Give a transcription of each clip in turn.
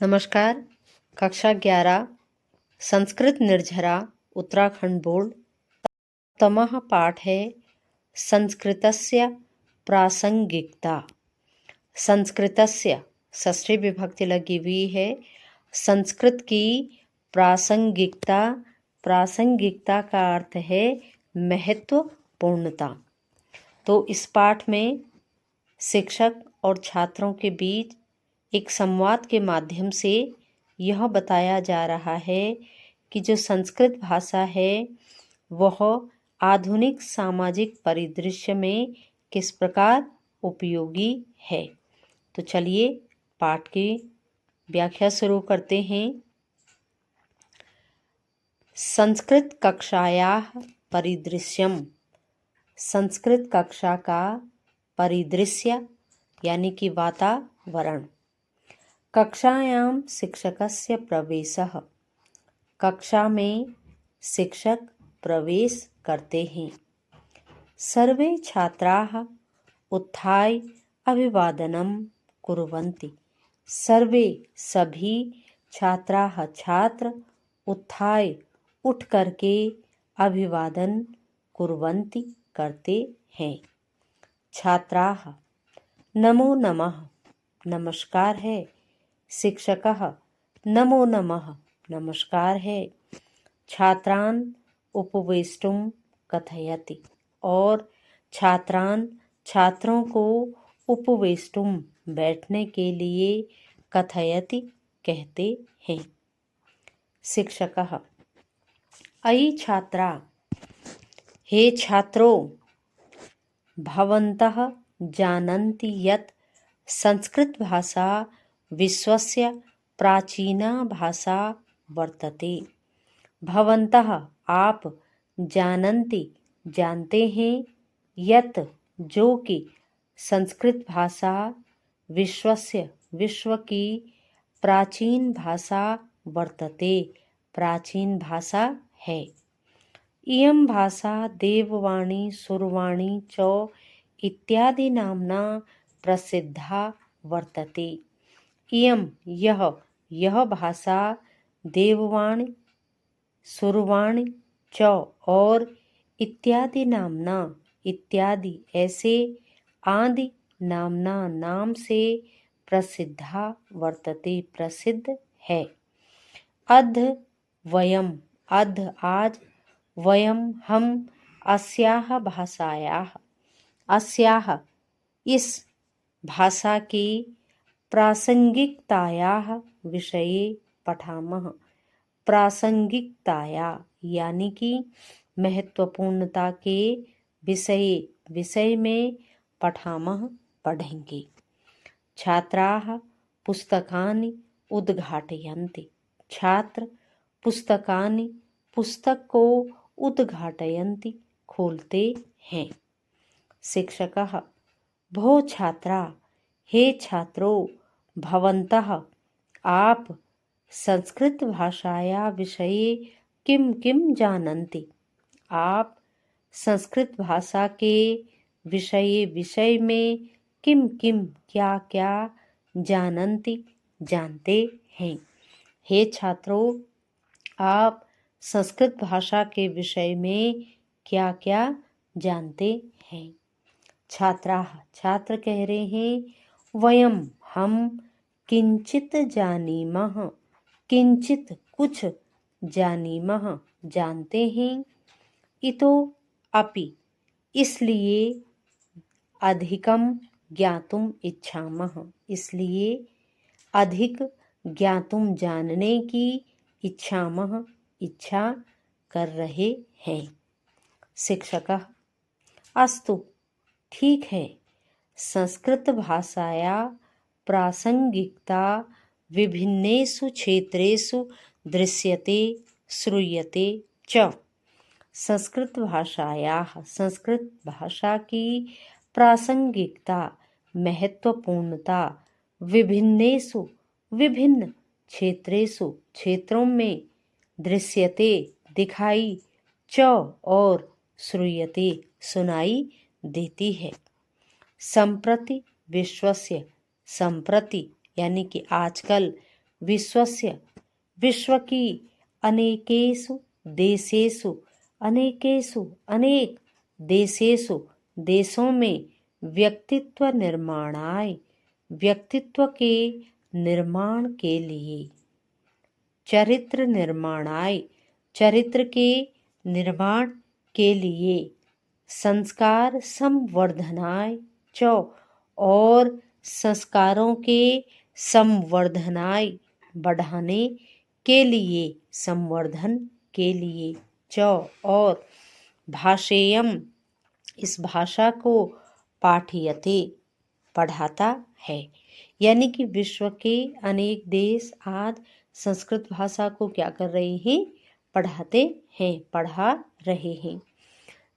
नमस्कार। कक्षा 11 संस्कृत निर्झरा उत्तराखंड बोर्ड तमः पाठ है संस्कृतस्य प्रासंगिकता। संस्कृतस्य षष्ठी विभक्ति लगी हुई है। संस्कृत की प्रासंगिकता। प्रासंगिकता का अर्थ है महत्वपूर्णता। तो इस पाठ में शिक्षक और छात्रों के बीच एक संवाद के माध्यम से यह बताया जा रहा है कि जो संस्कृत भाषा है वह आधुनिक सामाजिक परिदृश्य में किस प्रकार उपयोगी है। तो चलिए पाठ की व्याख्या शुरू करते हैं। संस्कृत कक्षायाः परिदृश्यम। संस्कृत कक्षा का परिदृश्य यानी कि वातावरण। कक्षायां शिक्षकस्य प्रवेशः। कक्षा में शिक्षक प्रवेश करते हैं। सर्वे छात्राः उत्थाय अभिवादनं कुर्वन्ति। सर्वे सभी छात्राः छात्र उत्थाय उठ करके अभिवादन कुर्वन्ति करते हैं। छात्राः नमो नमः नमस्कार है। शिक्षकः नमो नमः नमस्कार है। छात्रान् उपवेष्टुं कथयति और छात्रान् छात्रों को उपवेष्टुं बैठने के लिए कथयति कहते हैं। शिक्षकः अयि छात्रा हे छात्रों भवन्तः जानन्ति यत् संस्कृत भाषा विश्वस्य प्राचीना भाषा वर्तते। भवन्तः आप जानन्ति जानते हैं यत् जो कि संस्कृत भाषा विश्वस्य विश्व की प्राचीन भाषा वर्तते प्राचीन भाषा है। इयं भाषा देववाणी सुरवाणी च इत्यादि नाम्ना प्रसिद्धा वर्तते। इयं यह भाषा देववाणी सुरवाणी च और इत्यादि नामना इत्यादि ऐसे आदि नामना नाम से प्रसिद्धा वर्तते प्रसिद्ध है। अद्य वयम अद्य आज वयम हम अस्याः भाषायाः अस्याः इस भाषा की प्रासंगिकतायाः विषये पठामः। प्रासंगिकताया यानी कि महत्वपूर्णता के विषय में पठामः पढ़ेंगे। छात्राः पुस्तकानि उद्घाटयन्ति। छात्र पुस्तकानि पुस्तक को उद्घाटयन्ति खोलते हैं। शिक्षकः भो छात्रा हे छात्रों भवन्तः आप संस्कृत भाषाया विषये किम किम जानन्ति। आप संस्कृत भाषा के विषय में किम किम क्या क्या जानन्ति जानते हैं। हे छात्रों आप संस्कृत भाषा के विषय में क्या क्या जानते हैं। छात्र कह रहे हैं वयम हम किंचित जानीमः किंचित कुछ जानीमः जानते हैं। इतो अपि इसलिए अधिकम ज्ञातुम इच्छामः इसलिए अधिक ज्ञातुम जानने की इच्छामः इच्छा कर रहे हैं। शिक्षकः अस्तु ठीक है। संस्कृत भाषाया प्रासंगिकता विभिन्नेषु क्षेत्रेषु दृश्यते श्रूयते च। संस्कृत भाषा की प्रासंगिकता महत्वपूर्णता विभिन्नेषु विभिन्न क्षेत्रों में दृश्यते दिखाई च और श्रूयते सुनाई देती है। संप्रति विश्वस्य संप्रति यानी कि आजकल विश्वस्य विश्व की अनेकेषु देशेषु अनेक देशेषु देशों में व्यक्तित्व निर्माणाय व्यक्तित्व के निर्माण के लिए चरित्र निर्माणाय चरित्र के निर्माण के लिए संस्कार संवर्धनाय च और संस्कारों के संवर्धनाय बढ़ाने के लिए संवर्धन के लिए च और भाषेयम इस भाषा को पाठयते पढ़ाता है। यानी कि विश्व के अनेक देश आज संस्कृत भाषा को क्या कर रहे हैं, पढ़ाते हैं, पढ़ा रहे हैं।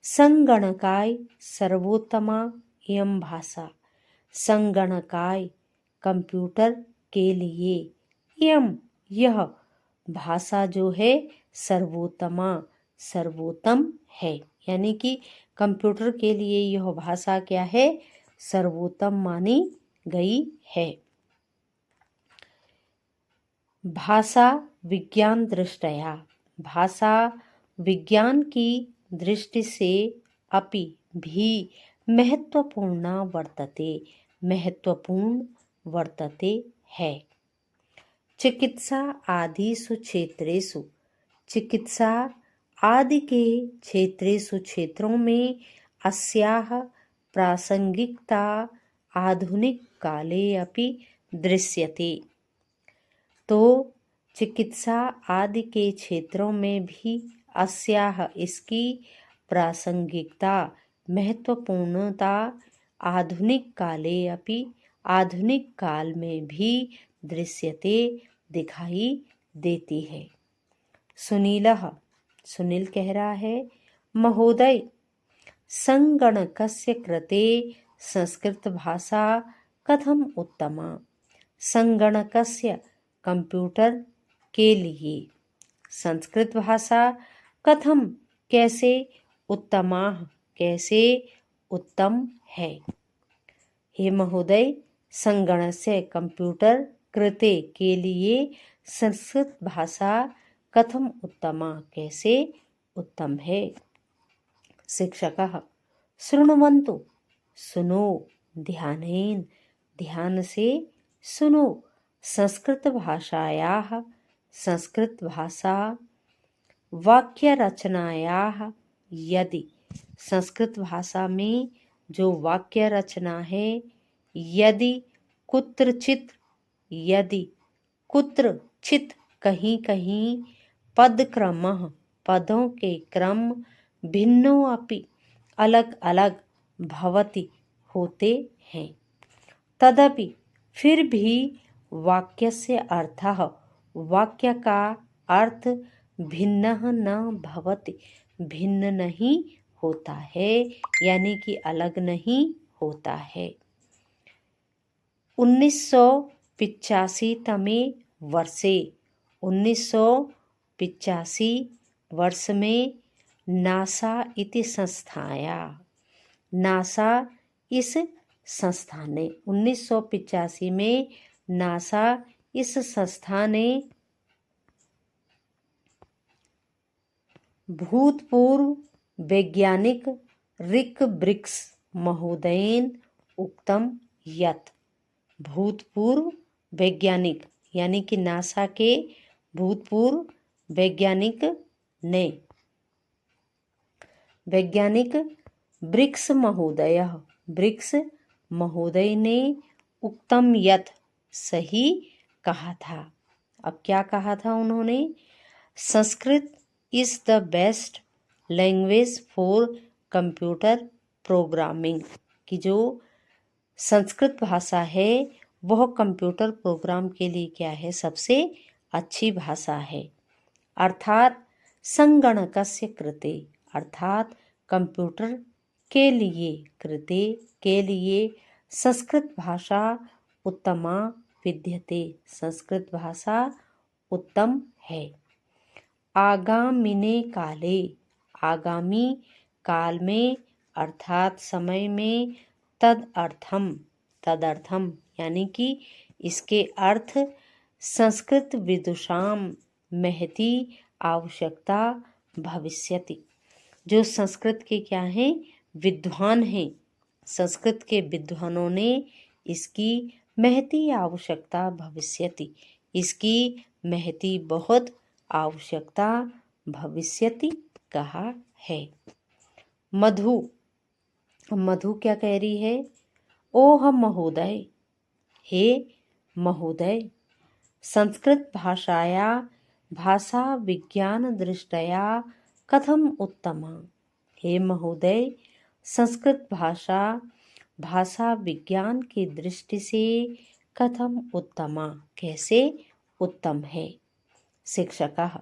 संगणकाय सर्वोत्तमा एवं भाषा संगणकाय कंप्यूटर के लिए एवं यह भाषा जो है सर्वोत्तमा सर्वोत्तम है। यानी कि कंप्यूटर के लिए यह भाषा क्या है, सर्वोत्तम मानी गई है। भाषा विज्ञान दृष्टया भाषा विज्ञान की दृष्टि से अपि भी महत्वपूर्ण वर्तते है। चिकित्सा आदिषु क्षेत्रेषु चिकित्सा आदि के क्षेत्रों में अस्याः प्रासंगिकता आधुनिक काले अपि दृश्यते। तो चिकित्सा आदि के क्षेत्रों में भी अस्याः इसकी प्रासंगिकता महत्वपूर्णता आधुनिक काले अपि आधुनिक काल में भी दृश्यते दिखाई देती है। सुनील कह रहा है, महोदय संगणकस्य कृते संस्कृत भाषा कथम उत्तमा। संगणकस्य कंप्यूटर के लिए संस्कृत भाषा कथम कैसे उत्तमा कैसे उत्तम है। हे महोदय संगणकस्य कंप्यूटर कृते के लिए संस्कृत भाषा कथम उत्तमा कैसे उत्तम है। शिक्षकः शृण्वन्तु सुनो ध्यानेन ध्यान से सुनो संस्कृत भाषा वाक्य रचनायाः यदि संस्कृत भाषा में जो वाक्य रचना है यदि कुत्रचित कहीं कहीं पदक्रमः पदों के क्रम भिन्नो अपि अलग अलग भवति होते हैं तदपि फिर भी वाक्यस्य अर्थः वाक्य का अर्थ भिन्नः न भवति भिन्न नहीं होता है यानी कि अलग नहीं होता है। 1985 तमे वर्षे 1985 वर्ष में नासा इति संस्थाया नासा इस संस्था ने 1985 में नासा इस संस्था ने भूतपूर्व वैज्ञानिक रिक ब्रिक्स महोदयेन उक्तम यत् भूतपूर्व वैज्ञानिक यानी कि नासा के भूतपूर्व वैज्ञानिक ब्रिक्स महोदय ने उक्तम यत् सही कहा था। अब क्या कहा था उन्होंने, Sanskrit is the best language for computer programming कि जो संस्कृत भाषा है वह कंप्यूटर प्रोग्राम के लिए क्या है, सबसे अच्छी भाषा है। अर्थात संगणकस्य कृते अर्थात कंप्यूटर के लिए कृते के लिए संस्कृत भाषा उत्तमा विद्यते संस्कृत भाषा उत्तम है। आगामिने काले आगामी काल में अर्थात समय में तदर्थम यानी कि इसके अर्थ संस्कृत विदुषाम महती आवश्यकता भविष्यति। जो संस्कृत के क्या हैं, विद्वान हैं, संस्कृत के विद्वानों ने इसकी महती आवश्यकता भविष्यति, इसकी महती बहुत आवश्यकता भविष्यति कहा है। मधु, मधु क्या कह रही है, ओह महोदय, हे महोदय, संस्कृत भाषाया भाषा विज्ञान दृष्टया कथम उत्तमा। हे महोदय, संस्कृत भाषा भाषा विज्ञान की दृष्टि से कथम उत्तमा, कैसे उत्तम है। शिक्षकः,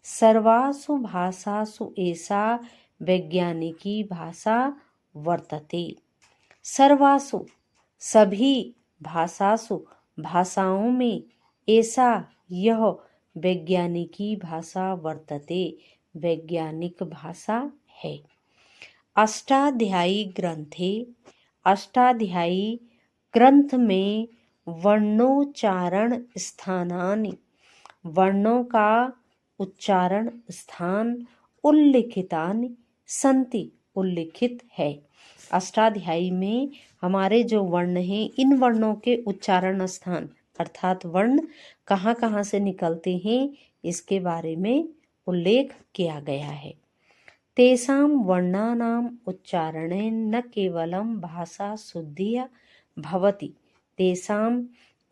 सर्वासु भाषासु एषा वैज्ञानिकी भाषा वर्तते। सर्वासु सभी भाषासु भाषाओं में ऐसा यह वैज्ञानिकी भाषा वर्तते, वैज्ञानिक भाषा है। अष्टाध्यायी ग्रंथे, अष्टाध्यायी ग्रंथ में वर्णोच्चारण स्थानानि, वर्णों का उच्चारण स्थान उल्लिखितानि सन्ति, उल्लिखित है। अष्टाध्यायी में हमारे जो वर्ण हैं, इन वर्णों के उच्चारण स्थान अर्थात वर्ण कहाँ कहाँ से निकलते हैं, इसके बारे में उल्लेख किया गया है। तेषां वर्णानां उच्चारणेन न केवलं भाषा शुद्धिः भवति, तेषां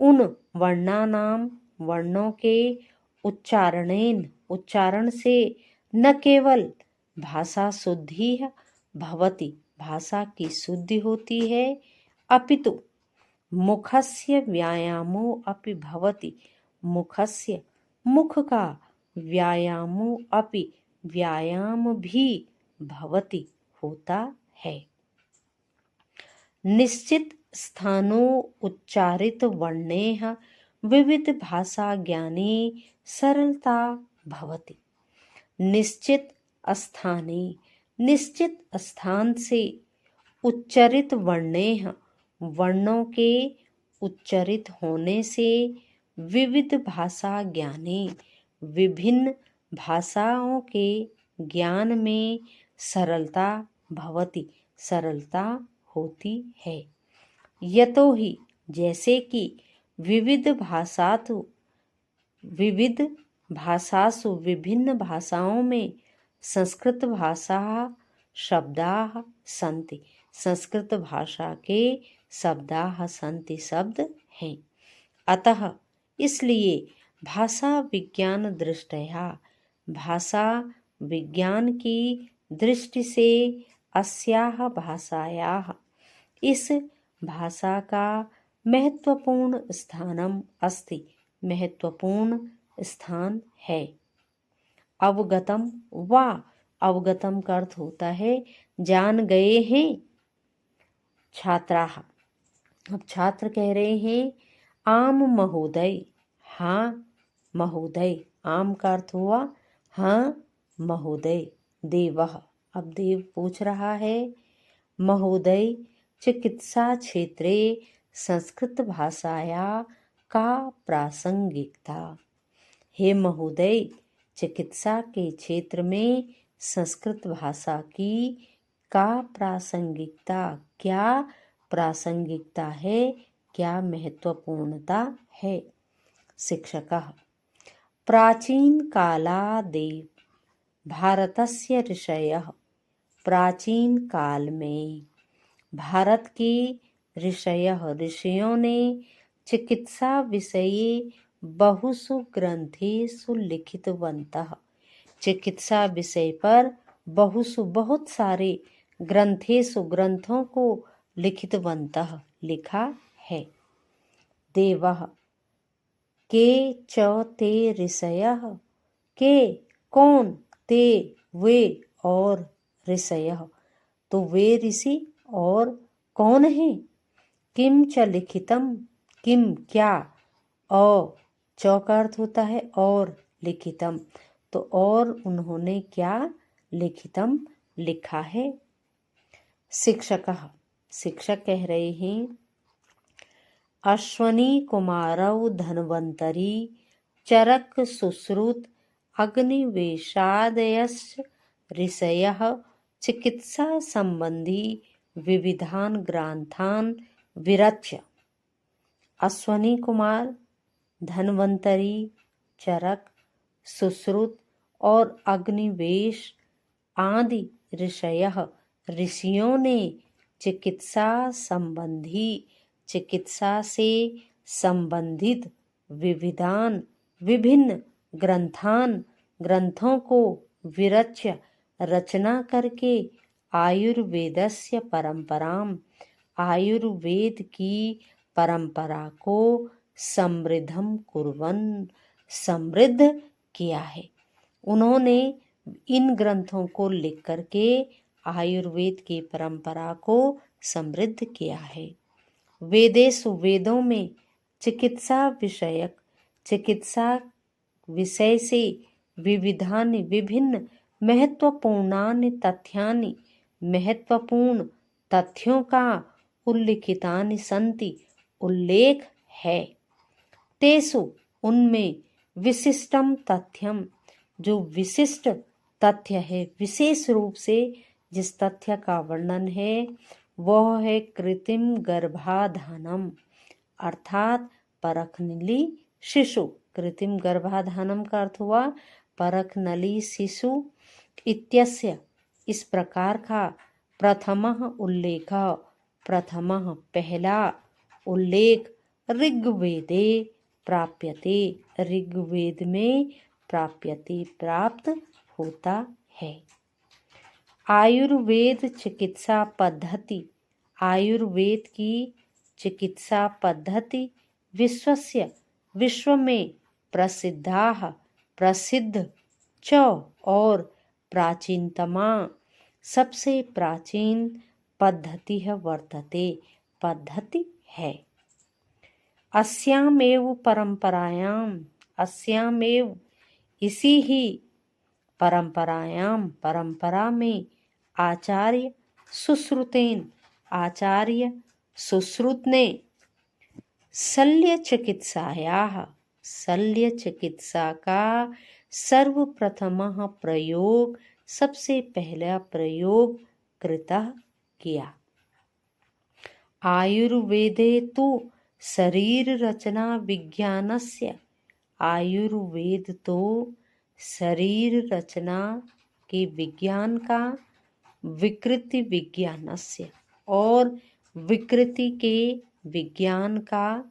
उन वर्णानां, वर्णों के उच्चारणेन, उच्चारण से न केवल भाषा शुद्धिः भवति, भाषा की शुद्धि होती है, अपितु मुखस्य व्यायामो अपि भवति, मुखस्य, मुख का व्यायामो अपि, व्यायाम भी भवति, होता है। निश्चित स्थानों उच्चारित वर्णेः विविध भाषा ज्ञाने सरलता भवति। निश्चित स्थाने, निश्चित स्थान से उच्चरित वर्णेः, वर्णों के उच्चरित होने से विविध भाषा ज्ञाने, विभिन्न भाषाओं के ज्ञान में सरलता भवति, सरलता होती है। यतो ही, जैसे कि विविध भाषातु, विविध भाषासु, विभिन्न भाषाओं में संस्कृत भाषा शब्दाः सन्ति, संस्कृत भाषा के शब्दाः सन्ति, शब्द हैं। अतः इसलिए भाषा विज्ञान दृष्टया, भाषा विज्ञान की दृष्टि से अस्याः भाषायाः, इस भाषा का महत्वपूर्ण स्थानम अस्ति, महत्वपूर्ण स्थान है। अवगतम वा, अवगतम का अर्थ होता है जान गए हैं। छात्राः, अब छात्र कह रहे हैं आम महोदय, हाँ महोदय, आम का अर्थ हुआ हाँ महोदय। देवः, अब देव पूछ रहा है महोदय चिकित्सा क्षेत्रे संस्कृत भाषाया का प्रासंगिकता। हे महोदय, चिकित्सा के क्षेत्र में संस्कृत भाषा की का प्रासंगिकता, क्या प्रासंगिकता है, क्या महत्वपूर्णता है। शिक्षकः, प्राचीन कालादेव भारतस्य ऋषयः, प्राचीन काल में भारत के ऋषयः, ऋषियों ने चिकित्सा विषये बहुसु ग्रंथेषु लिखितवन्तः, चिकित्सा विषय पर बहुसु, बहुत सारे ग्रंथेषु, ग्रंथों को लिखितवन्तः, लिखा है। देवः, के च ते ऋषयः, के कौन, ते वे और ऋषयः तो वे ऋषि और कौन हैं। किम च लिखितम, किम क्या, औ च का अर्थ होता है और, लिखितम तो और उन्होंने क्या लिखितम लिखा है। शिक्षकः, शिक्षक कह रहे हैं अश्वनी कुमारौ धन्वन्तरी चरक सुश्रुत अग्निवेशादयश्च ऋषयः चिकित्सा संबंधी विविधान ग्रंथान विरच्य। अश्वनी कुमार, धन्वंतरी, चरक, सुश्रुत और अग्निवेश आदि ऋषियों ने चिकित्सा से संबंधित विभिन्न ग्रंथों को विरच्य रचना करके आयुर्वेदस्य परंपराम आयुर्वेद की परंपरा को समृद्ध किया है। उन्होंने इन ग्रंथों को लिख करके आयुर्वेद की परंपरा को समृद्ध किया है। वेदों में चिकित्सा विषय से विभिन्न महत्वपूर्ण तथ्यों का उल्लेख है। तेसु उनमें विशिष्टम तथ्यम, जो विशिष्ट तथ्य है, विशेष रूप से जिस तथ्य का वर्णन है वह है कृत्रिम गर्भाधानम अर्थात परखनली शिशु। कृत्रिम गर्भाधानम का अर्थ हुआ परखनली शिशु। इत्यस्य इस प्रकार का पहला उल्लेख ऋग्वेदे प्राप्यते, ऋग्वेद में प्राप्त होता है। आयुर्वेद चिकित्सा पद्धति, आयुर्वेद की चिकित्सा पद्धति विश्व में प्रसिद्ध च और प्राचीनतमा, सबसे प्राचीन पद्धति है। अस्यामेव इसी ही परंपरा में आचार्य सुश्रुत ने शल्य चिकित्सा का सर्वप्रथम प्रयोग, सबसे पहला प्रयोग कृतः किया। आयुर्वेदे तु शरीर रचना विज्ञानस्य, आयुर्वेद तो शरीर रचना के विज्ञान का विकृति विज्ञानस्य और विकृति के विज्ञान का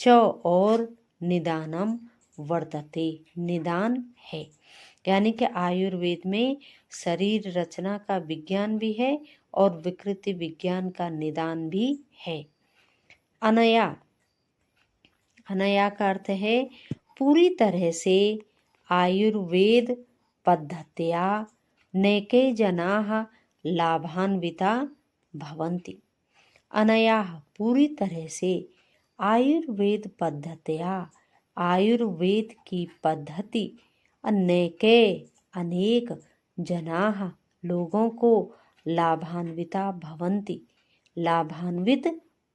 च और निदानम वर्तते, निदान है। यानी कि आयुर्वेद में शरीर रचना का विज्ञान भी है और विकृति विज्ञान का निदान भी है। अनया का अर्थ है पूरी तरह से आयुर्वेद पद्धत्या नैके जनाः लाभान्विता भवन्ति। अनया पूरी तरह से आयुर्वेद पद्धत्या, आयुर्वेद की पद्धति नैके अनेक जनाः लोगों को लाभान्विता भवन्ति, लाभान्वित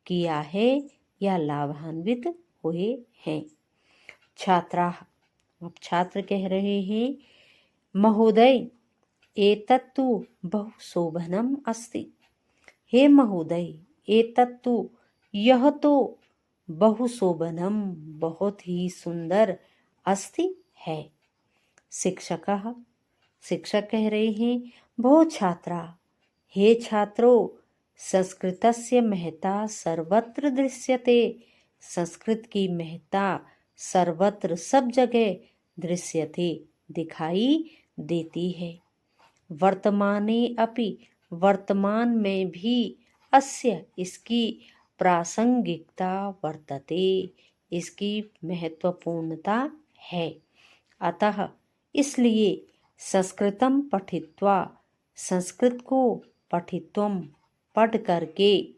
किया है या लाभान्वित हुए हैं। छात्राः, अब छात्र कह रहे हैं महोदय एतत्तु बहु शोभनम अस्ति। हे महोदय एतत्तु यह तो बहु शोभनम बहुत ही सुंदर अस्ति है। शिक्षक कह रहे हैं भो छात्रा, हे छात्रों संस्कृतस्य महत्ता सर्वत्र दृश्यते, संस्कृत की महत्ता सर्वत्र सब जगह दृश्यते दिखाई देती है। वर्तमाने अपि वर्तमान में भी अस्य इसकी प्रासंगिकता वर्तते, इसकी महत्वपूर्णता है। अतः इसलिए संस्कृतम पठित्वा, संस्कृत को पठित्वम पढ़ करके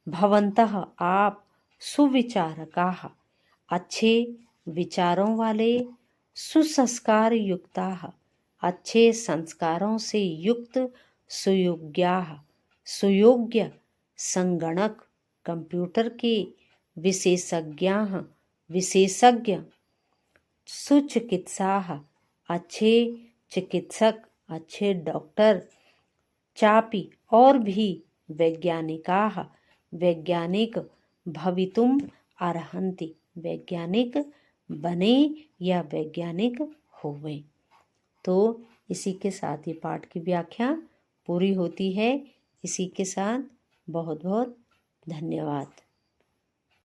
भवन्तः आप सुविचारकाः अच्छे विचारों वाले, सुसंस्कार युक्ताः अच्छे संस्कारों से युक्त, सुयोग्याः सुयोग्य, संगणक कंप्यूटर के विशेषज्ञाः विशेषज्ञ, सुचिकित्साः अच्छे चिकित्सक, अच्छे डॉक्टर, चापि और भी वैज्ञानिकाः वैज्ञानिक भवितुम् अर्हन्ति, वैज्ञानिक बने या वैज्ञानिक होवे। तो इसी के साथ ही पाठ की व्याख्या पूरी होती है। इसी के साथ बहुत बहुत धन्यवाद।